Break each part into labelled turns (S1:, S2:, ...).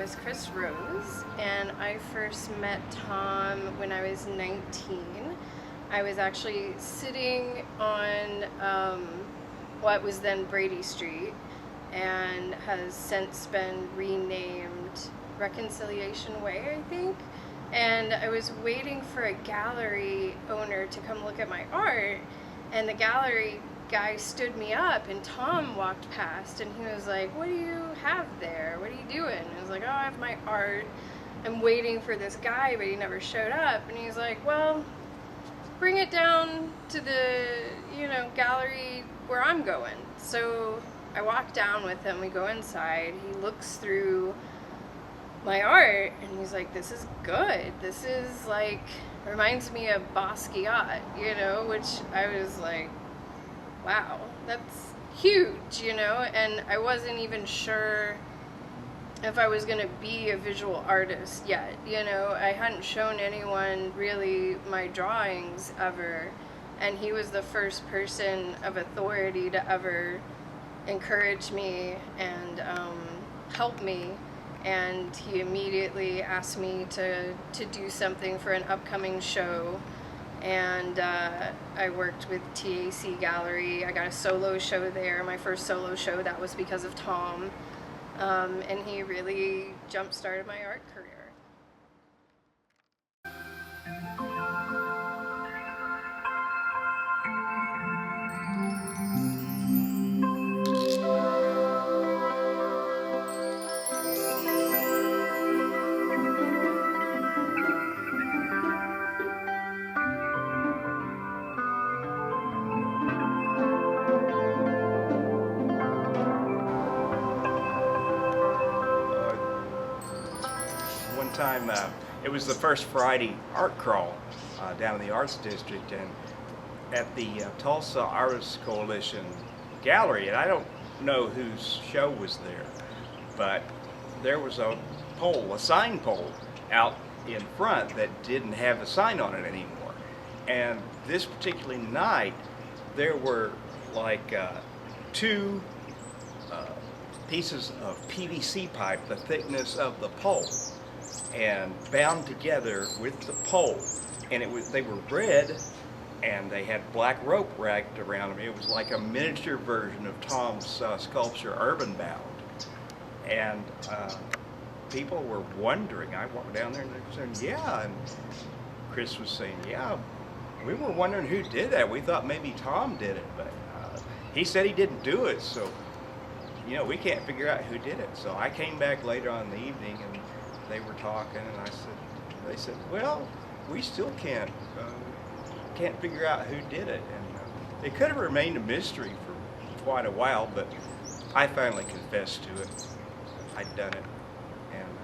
S1: is Chris Rose, and I first met Tom when I was 19. I was actually sitting on what was then Brady Street, and has since been renamed Reconciliation Way, I think. And I was waiting for a gallery owner to come look at my art, and the gallery guy stood me up, and Tom walked past, and he was like, "What do you have there? What are you doing?" And I was like, "Oh, I have my art. I'm waiting for this guy, but he never showed up." And he's like, "Well, bring it down to the, gallery where I'm going." So I walk down with him, we go inside, he looks through my art, and he's like, "This is good. This is like, reminds me of Basquiat," which I was like, wow, that's huge, and I wasn't even sure if I was going to be a visual artist yet, I hadn't shown anyone really my drawings ever, and he was the first person of authority to ever encourage me and help me, and he immediately asked me to do something for an upcoming show. And I worked with TAC Gallery. I got a solo show there, my first solo show. That was because of Tom. And he really jump-started my art career.
S2: Time it was the first Friday art crawl down in the Arts District, and at the Tulsa Artists Coalition Gallery, and I don't know whose show was there, but there was a sign pole out in front that didn't have a sign on it anymore. And this particular night there were like two pieces of PVC pipe the thickness of the pole, and bound together with the pole, and they were red, and they had black rope wrapped around them. It was like a miniature version of Tom's sculpture Urban Bound, and people were wondering. I walked down there and they were saying, "Yeah," and Chris was saying, "Yeah, we were wondering who did that. We thought maybe Tom did it, but he said he didn't do it, so we can't figure out who did it." So I came back later on in the evening, and they were talking, and they said, "Well, we still can't figure out who did it." And it could have remained a mystery for quite a while, but I finally confessed to it. I'd done it, and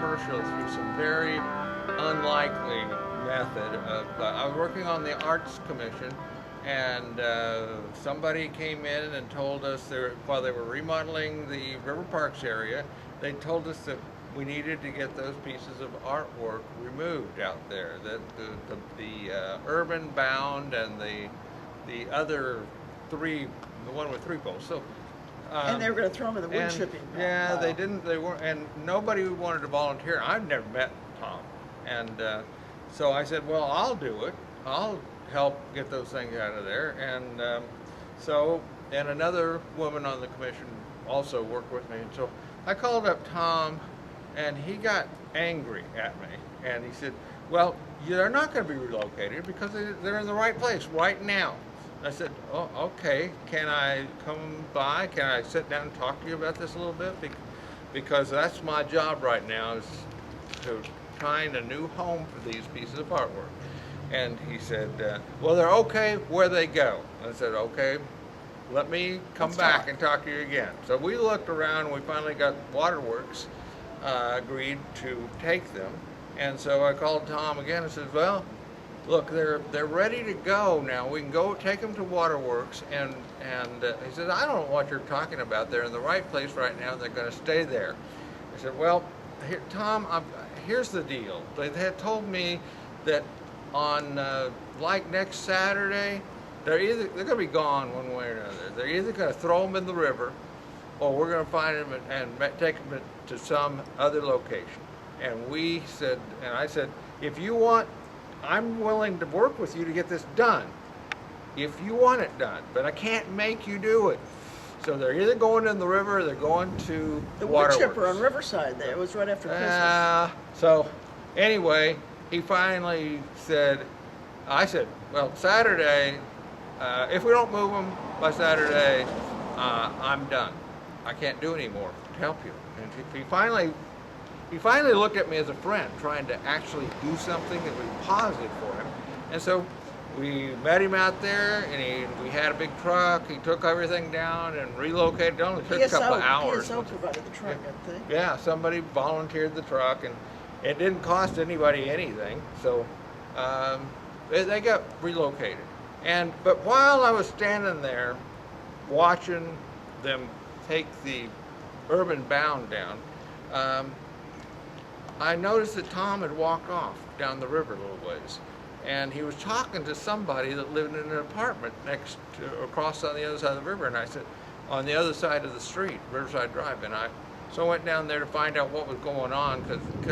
S3: Pershall through some very unlikely method of, I was working on the Arts Commission, and somebody came in and told us, while they were remodeling the River Parks area, they told us that we needed to get those pieces of artwork removed out there, that the Urban Bound and the other three, the one with three poles. So
S4: And they were going to throw them in the wood
S3: and,
S4: chipping.
S3: Yeah,
S4: pile.
S3: they didn't. They weren't, and nobody wanted to volunteer. I've never met Tom, and so I said, "Well, I'll do it. I'll help get those things out of there." And and another woman on the commission also worked with me. And so I called up Tom, and he got angry at me, and he said, "Well, they're not going to be relocated because they're in the right place right now." I said, "Oh, okay. Can I come by? Can I sit down and talk to you about this a little bit? Because that's my job right now, is to find a new home for these pieces of artwork." And he said, "Well, they're okay where they go." I said, "Okay, let me come
S4: Let's
S3: back
S4: talk."
S3: and talk to you again." So we looked around, and we finally got Waterworks agreed to take them. And so I called Tom again and said, "Well, look, they're ready to go now. We can go take them to Waterworks." And he said, "I don't know what you're talking about. They're in the right place right now. They're going to stay there." I said, "Well, here, Tom, here's the deal. They had told me that on like next Saturday, they're going to be gone one way or another. They're either going to throw them in the river, or we're going to find them and take them to some other location." And we said, and I said, "If you want, I'm willing to work with you to get this done, if you want it done, but I can't make you do it." So they're either going in the river or they're going to
S4: The wood
S3: Waterworks.
S4: chipper on Riverside. It was right after Christmas.
S3: So anyway, he finally said, I said, "Well, Saturday, if we don't move them by Saturday, I'm done. I can't do any more to help you." And he finally looked at me as a friend, trying to actually do something that would be positive for him. And so we met him out there, and we had a big truck. He took everything down and relocated. It only took a couple of hours.
S4: PSO provided the truck, I think.
S3: Yeah, somebody volunteered the truck, and it didn't cost anybody anything. So they got relocated. But while I was standing there watching them take the urban bound down, I noticed that Tom had walked off down the river a little ways, and he was talking to somebody that lived in an apartment across on the other side of the river. And I said, on the other side of the street, Riverside Drive, and so I went down there to find out what was going on, because it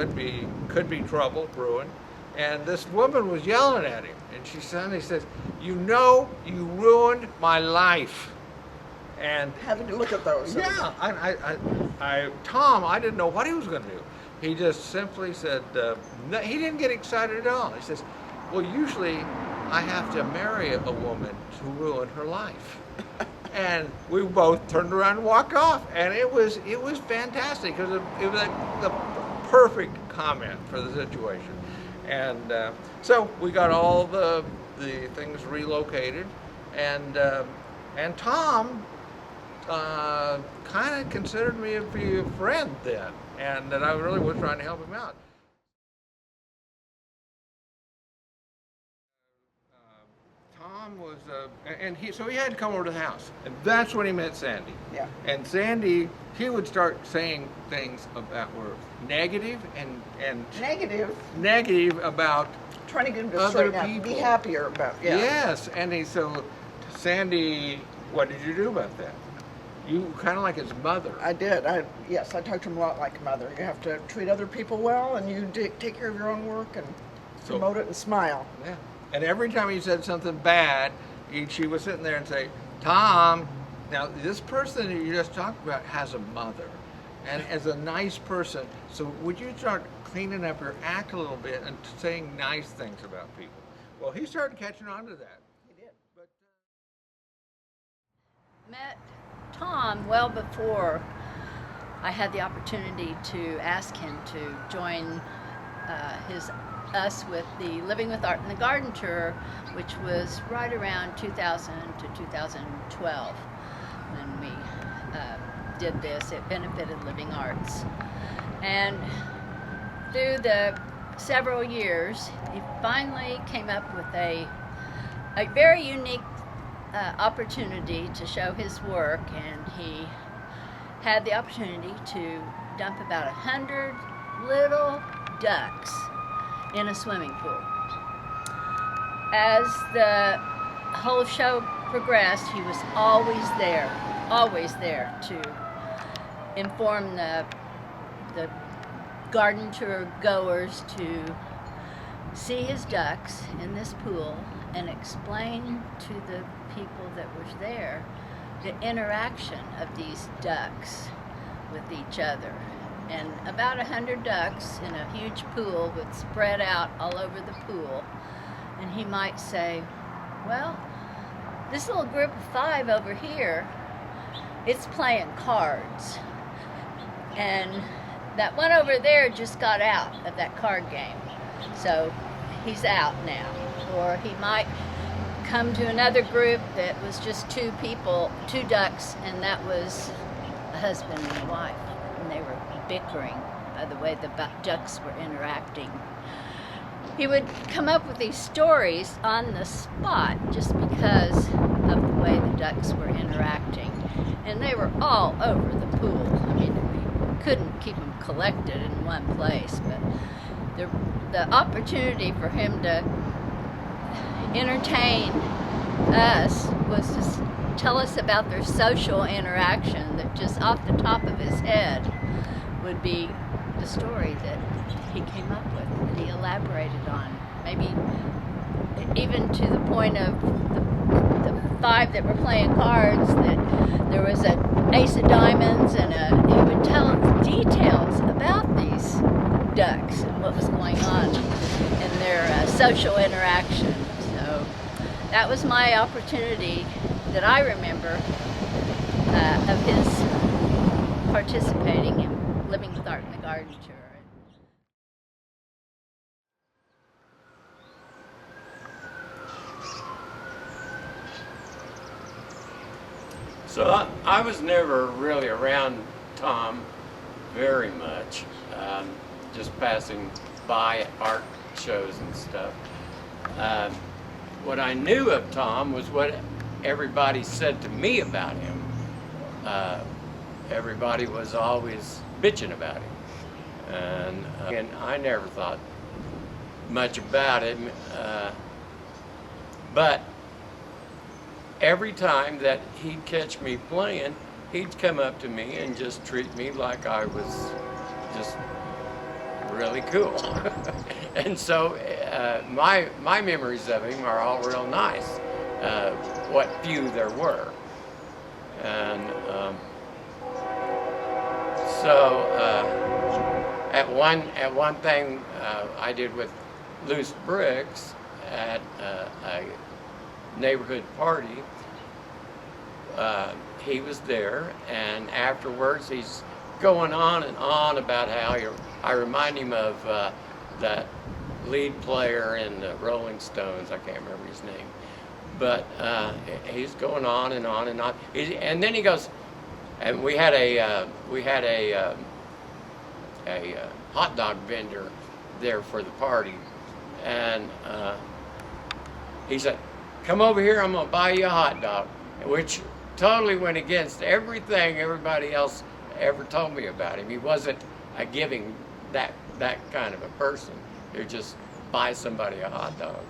S3: could be trouble brewing. And this woman was yelling at him, and she suddenly says, "You know, you ruined my life." And
S4: Having to look at those.
S3: yeah, Tom, I didn't know what he was going to do. He just simply said, he didn't get excited at all. He says, "Well, usually I have to marry a woman to ruin her life." And we both turned around and walked off. And it was fantastic, because it was the perfect comment for the situation. And so we got all the things relocated, and Tom kind of considered me to be a friend then, and that I really was trying to help him out. Tom was, so he had to come over to the house, and that's when he met Sandy.
S4: Yeah.
S3: And Sandy, he would start saying things about were negative and negative about
S4: Trying to get him to
S3: other
S4: straighten out,
S3: people.
S4: be happier about. Yeah.
S3: Yes, and so Sandy, what did you do about that? You kind of like his mother.
S4: I did. Yes, I talked to him a lot like a mother. You have to treat other people well, and you take care of your own work and promote it and smile.
S3: Yeah. And every time he said something bad, she was sitting there and say, "Tom, now this person that you just talked about has a mother, and as a nice person, so would you start cleaning up your act a little bit and saying nice things about people?" Well, he started catching on to that.
S4: He did.
S3: But,
S5: Met Tom well before I had the opportunity to ask him to join us with the Living with Art in the Garden tour, which was right around 2000 to 2012 when we did this. It benefited Living Arts. And through the several years, he finally came up with a very unique opportunity to show his work, and he had the opportunity to dump about 100 little ducks in a swimming pool. As the whole show progressed, he was always there always there to inform the garden tour goers to see his ducks in this pool and explain to the people that were there the interaction of these ducks with each other. And about 100 ducks in a huge pool would spread out all over the pool. And he might say, well, this little group of 5 over here, it's playing cards. And that one over there just got out of that card game, so he's out now. Or he might come to another group that was just 2 people, 2 ducks, and that was a husband and a wife. And they were bickering by the way the ducks were interacting. He would come up with these stories on the spot just because of the way the ducks were interacting. And they were all over the pool. I mean, we couldn't keep them collected in one place, but the opportunity for him to entertain us was to tell us about their social interaction that just off the top of his head would be the story that he came up with, that he elaborated on. Maybe even to the point of the 5 that were playing cards, that there was an ace of diamonds, and he would tell us details about these ducks and what was going on in their social interaction. So that was my opportunity that I remember of his participating in Living with Art in the Garden tour.
S6: So I was never really around Tom very much, just passing by at art shows and stuff. What I knew of Tom was what everybody said to me about him. Everybody was always bitching about him, and I never thought much about him, but every time that he'd catch me playing, he'd come up to me and just treat me like I was just really cool. And so my memories of him are all real nice, what few there were. And so at one thing I did with loose bricks at a neighborhood party, he was there, and afterwards he's going on and on about how I remind him of that lead player in the Rolling Stones. I can't remember his name, but he's going on and on and on. And then he goes, and we had a hot dog vendor there for the party, and he said, "Come over here, I'm gonna buy you a hot dog," which totally went against everything everybody else ever told me about him. He wasn't a giving that kind of a person who just buy somebody a hot dog.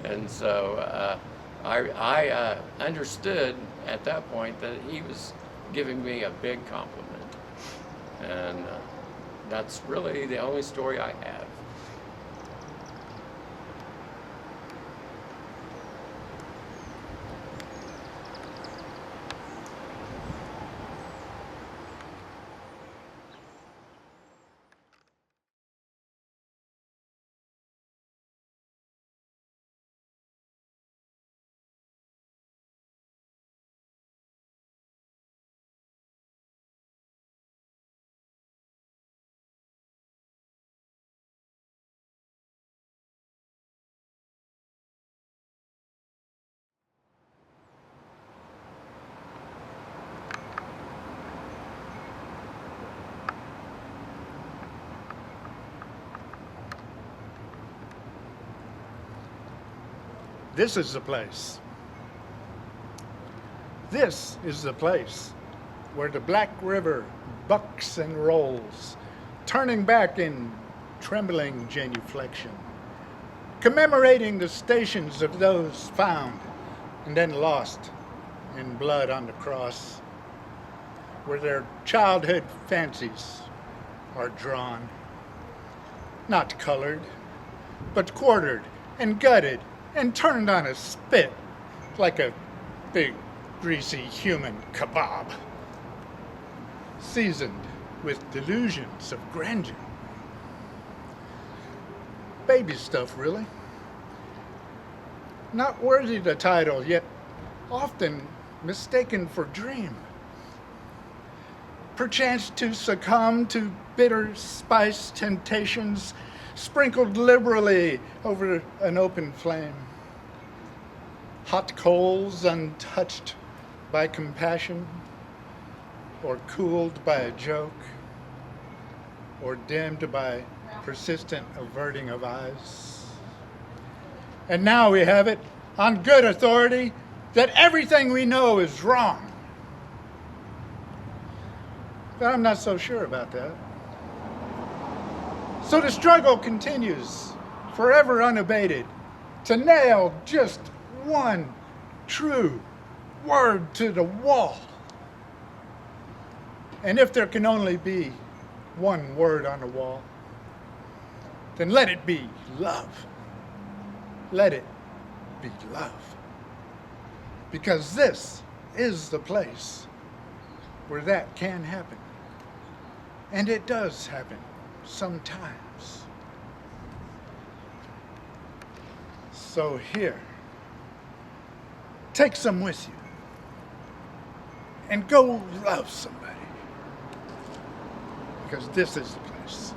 S6: And so I understood at that point that he was giving me a big compliment. And that's really the only story I have.
S7: This is the place. This is the place where the Black River bucks and rolls, turning back in trembling genuflection, commemorating the stations of those found and then lost in blood on the cross. where their childhood fancies are drawn. Not colored, but quartered and gutted and turned on a spit like a big, greasy human kebab, seasoned with delusions of grandeur. Baby stuff, really. Not worthy the title, yet often mistaken for dream. Perchance to succumb to bitter spice temptations sprinkled liberally over an open flame. Hot coals untouched by compassion, or cooled by a joke, or dimmed by persistent averting of eyes. And now we have it on good authority that everything we know is wrong. But I'm not so sure about that. So the struggle continues, forever unabated, to nail just one true word to the wall. And if there can only be one word on the wall, then let it be love. Let it be love. Because this is the place where that can happen. And it does happen sometimes. So here, take some with you and go love somebody. Because this is the place.